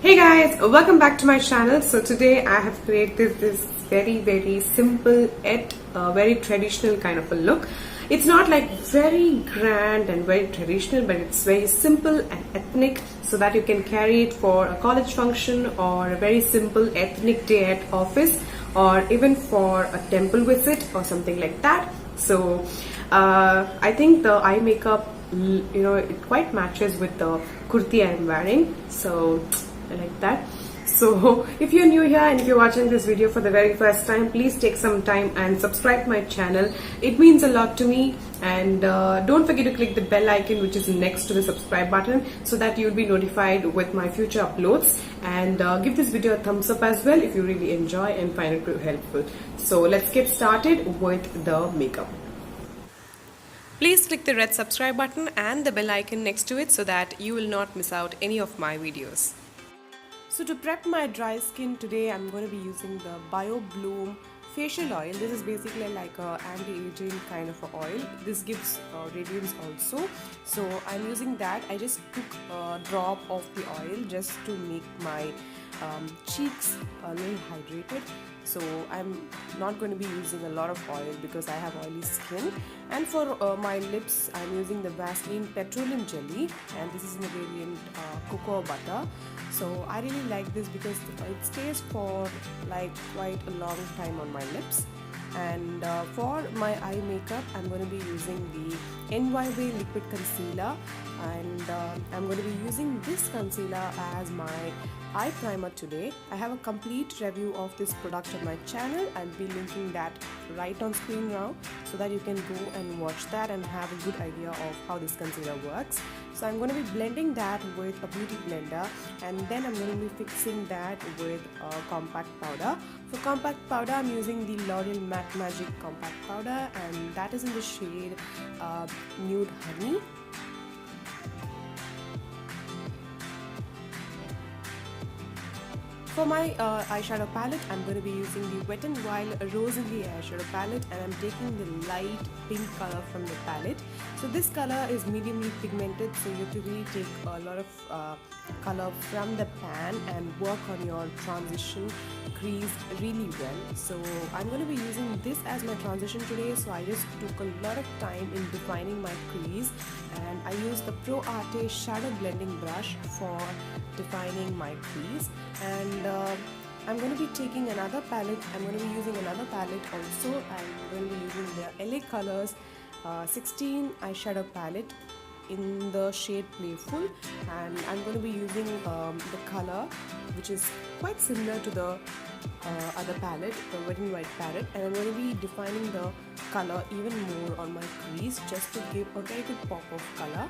Hey guys, welcome back to my channel. So today I have created this very simple yet very traditional kind of a look. It's not like very grand and very traditional, but it's very simple and ethnic, so that you can carry it for a college function or a very simple ethnic day at office, or even for a temple visit or something like that. So I think the eye makeup, it quite matches with the kurti I'm wearing, so I like that. So if you're new here and if you're watching this video for the very first time, please take some time and subscribe to my channel. It means a lot to me. And don't forget to click the bell icon which is next to the subscribe button, so that you'll be notified with my future uploads. And give this video a thumbs up as well if you really enjoy and find it helpful. So let's get started with the makeup. Please click the red subscribe button and the bell icon next to it, so that you will not miss out any of my videos. So to prep my dry skin today, I'm going to be using the Bio Bloom facial oil. This is basically like a anti-aging kind of a oil. This gives radiance also. So I'm using that. I just took a drop of the oil just to make my cheeks a little hydrated. So I'm not going to be using a lot of oil because I have oily skin. And for my lips, I'm using the Vaseline Petroleum Jelly, and this is in the variant Cocoa Butter. So I really like this because it stays for like quite a long time on my lips. And for my eye makeup, I'm going to be using the NYBae liquid concealer, and I'm going to be using this concealer as my eye primer today. I have a complete review of this product on my channel. I'll be linking that right on screen now, so that you can go and watch that and have a good idea of how this concealer works. So I'm going to be blending that with a beauty blender, and then I'm going to be fixing that with a compact powder. For compact powder, I'm using the L'Oreal Matte Magique compact powder, and that is in the shade Nude Honey. For my eyeshadow palette, I'm going to be using the Wet n Wild Rosalie eyeshadow palette, and I'm taking the light pink color from the palette. So this color is mediumly pigmented, so you have to really take a lot of color from the pan and work on your transition crease really well. So I'm going to be using this as my transition today, so I just took a lot of time in defining my crease, and I used the Pro Arte shadow blending brush for defining my crease. And I'm going to be taking another palette. I'm going to be using another palette also. I'm going to be using the L.A.Colours 16 eyeshadow palette in the shade Playful, and I'm going to be using the color which is quite similar to the other palette, the Wet n Wild palette, and I'm going to be defining the color even more on my crease just to give a very good pop of color.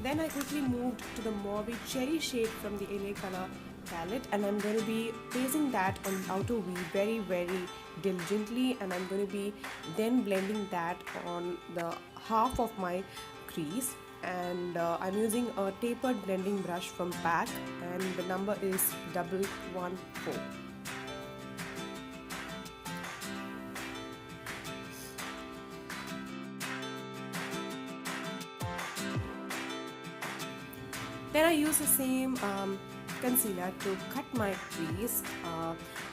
Then I quickly moved to the Mauve Cherry shade from the L.A.Colours palette, and I'm going to be placing that on the outer V very diligently, and I'm going to be then blending that on the half of my crease. And I'm using a tapered blending brush from PAC, and the number is 114. Then I use the same concealer to cut my crease,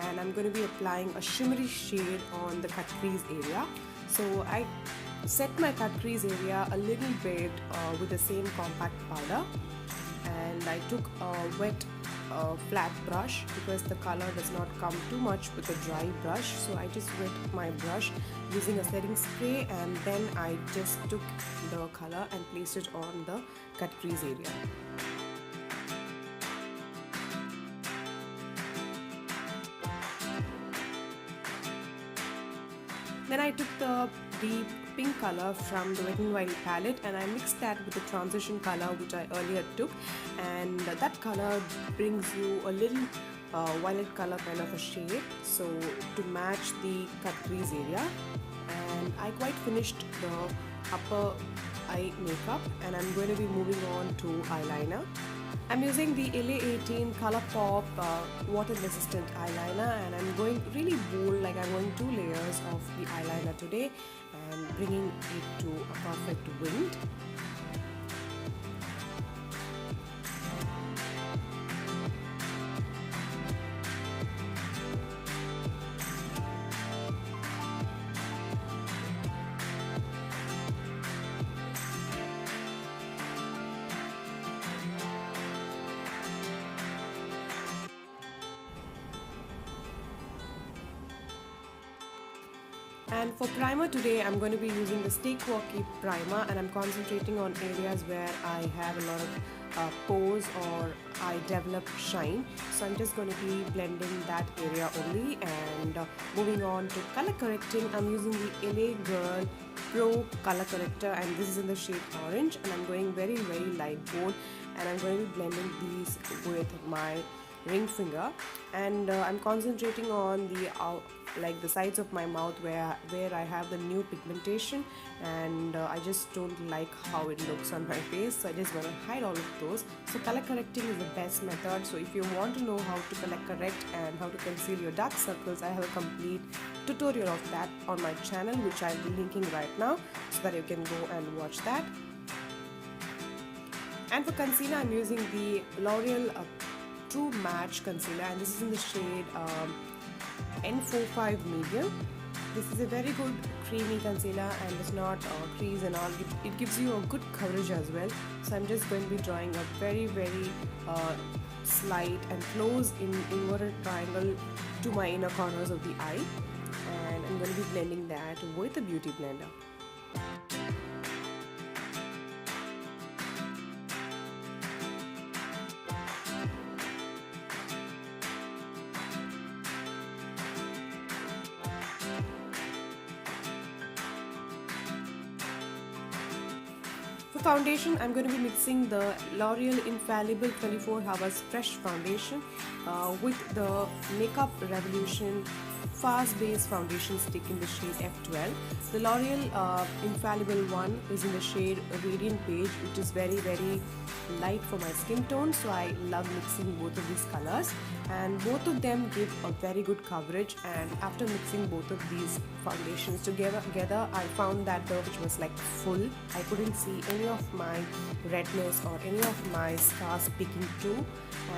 and I'm going to be applying a shimmery shade on the cut crease area. So I set my cut crease area a little bit with the same compact powder, and I took a wet flat brush because the color does not come too much with a dry brush. So I just wet my brush using a setting spray, and then I just took the color and placed it on the cut crease area. Then I took the deep pink color from the Wet n Wild palette, and I mixed that with the transition color which I earlier took, and that color brings you a little violet color kind of a shade, so to match the cut crease area. And I quite finished the upper eye makeup, and I'm going to be moving on to eyeliner. I'm using the LA18 Colourpop water resistant eyeliner, and I'm going really bold, like I'm going 2 layers of the eyeliner today and bringing it to a perfect winged. And for primer today, I'm going to be using the Stay Quirky primer, and I'm concentrating on areas where I have a lot of pores or I develop shine. So I'm just going to be blending that area only. And moving on to color correcting, I'm using the L.A. Girl Pro color corrector, and this is in the shade orange, and I'm going very light gold, and I'm going to be blending these with my ring finger. And I'm concentrating on the sides of my mouth where I have the new pigmentation, and I just don't like how it looks on my face, so I just want to hide all of those. So color correcting is the best method. So if you want to know how to color correct and how to conceal your dark circles, I have a complete tutorial of that on my channel, which I'll be linking right now, so that you can go and watch that. And for concealer, I'm using the L'Oreal True Match concealer, and this is in the shade N45 medium. This is a very good creamy concealer and does not crease and all. It gives you a good coverage as well. So I'm just going to be drawing a very slight and close in inverted triangle to my inner corners of the eye, and I'm going to be blending that with a beauty blender. For foundation, I'm going to be mixing the L'Oreal Infallible 24 Hours Fresh Foundation with the Makeup Revolution Fast Base Foundation Stick in the shade F12. The L'Oreal Infallible one is in the shade Radiant Beige, which is very light for my skin tone, so I love mixing both of these colors, and both of them give a very good coverage. And after mixing both of these foundations together, I found that the which was like full. I couldn't see any of my redness or any of my scars peeking through,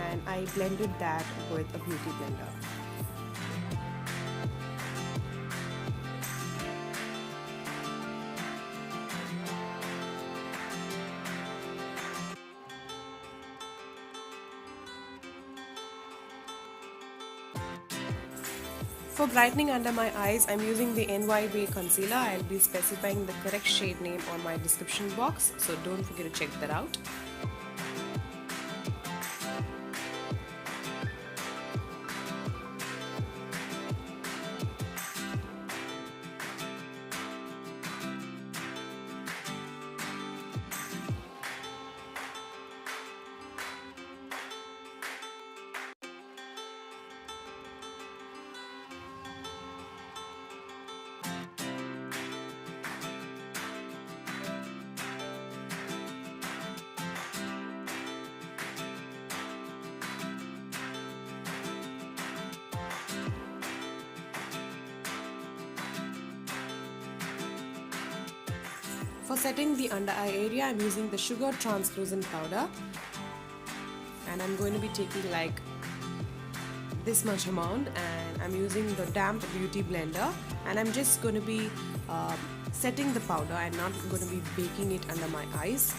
and I blended that with a beauty blender. For brightening under my eyes, I'm using the NYBae concealer. I'll be specifying the correct shade name on my description box, so don't forget to check that out. For setting the under eye area, I'm using the Sugar Translucent Powder, and I'm going to be taking like this much amount, and I'm using the damp beauty blender, and I'm just going to be setting the powder and not going to be baking it under my eyes.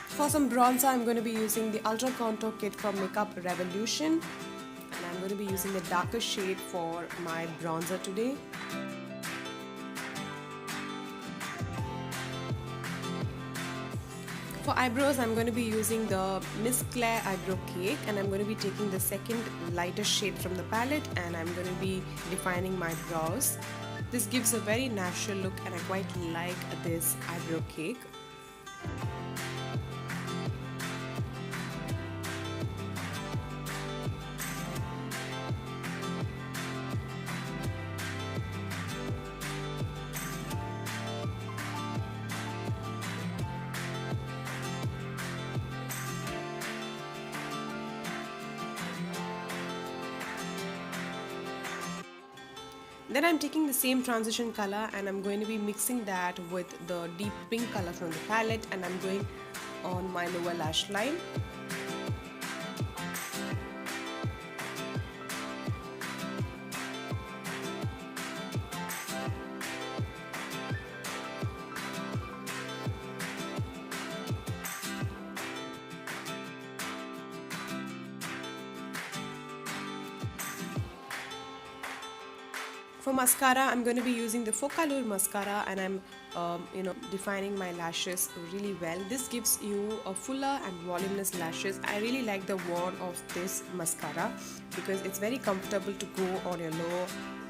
For some bronzer, I'm going to be using the Ultra Contour Kit from Makeup Revolution, and I'm going to be using the darker shade for my bronzer today. For eyebrows, I'm going to be using the Miss Claire Eyebrow Cake, and I'm going to be taking the second lighter shade from the palette, and I'm going to be defining my brows. This gives a very natural look, and I quite like this eyebrow cake. Then I'm taking the same transition color and I'm going to be mixing that with the deep pink color from the palette, and I'm going on my lower lash line. For mascara, I'm going to be using the Focallure Mascara, and I'm defining my lashes really well. This gives you a fuller and voluminous lashes. I really like the wand of this mascara because it's very comfortable to go on your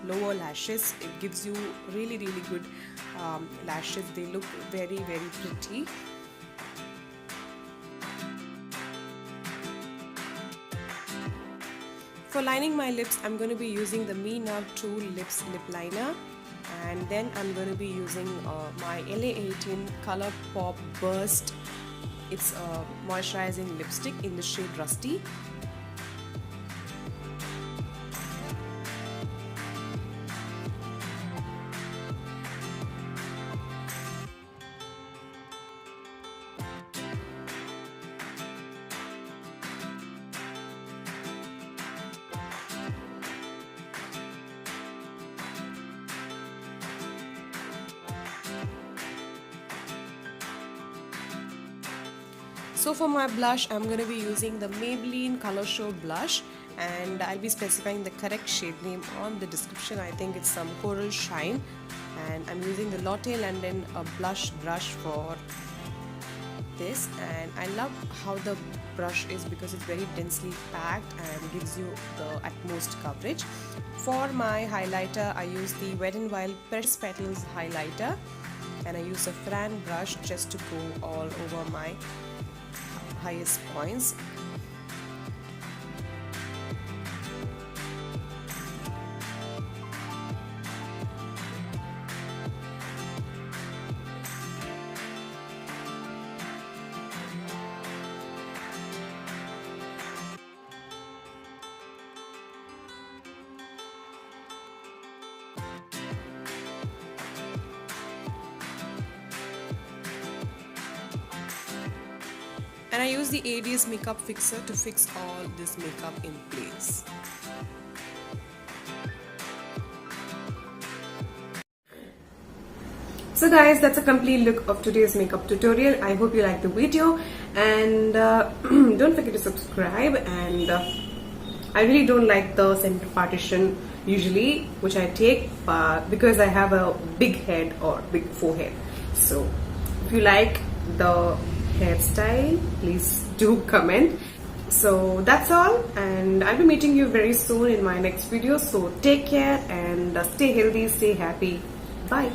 lower lashes. It gives you really good lashes. They look very pretty. For lining my lips, I'm going to be using the Me Now True Lips Lip Liner, and then I'm going to be using my L.A.Colours Color Pop Burst. It's a moisturizing lipstick in the shade Rusty. So for my blush, I'm going to be using the Maybelline Color Show blush, and I'll be specifying the correct shade name on the description. I think it's some Coral Shine, and I'm using the Lotte London blush brush for this. And I love how the brush is because it's very densely packed and gives you the utmost coverage. For my highlighter, I use the Wet n Wild Precious Petals highlighter, and I use a Fran brush just to go all over my highest points. And I use the AD's makeup fixer to fix all this makeup in place. So guys, that's a complete look of today's makeup tutorial. I hope you liked the video, and don't forget to subscribe. And I really don't like the center partition usually, which I take because I have a big head or big forehead. So if you like the hairstyle, please do comment. So that's all, and I'll be meeting you very soon in my next video. So take care and stay healthy, stay happy. Bye.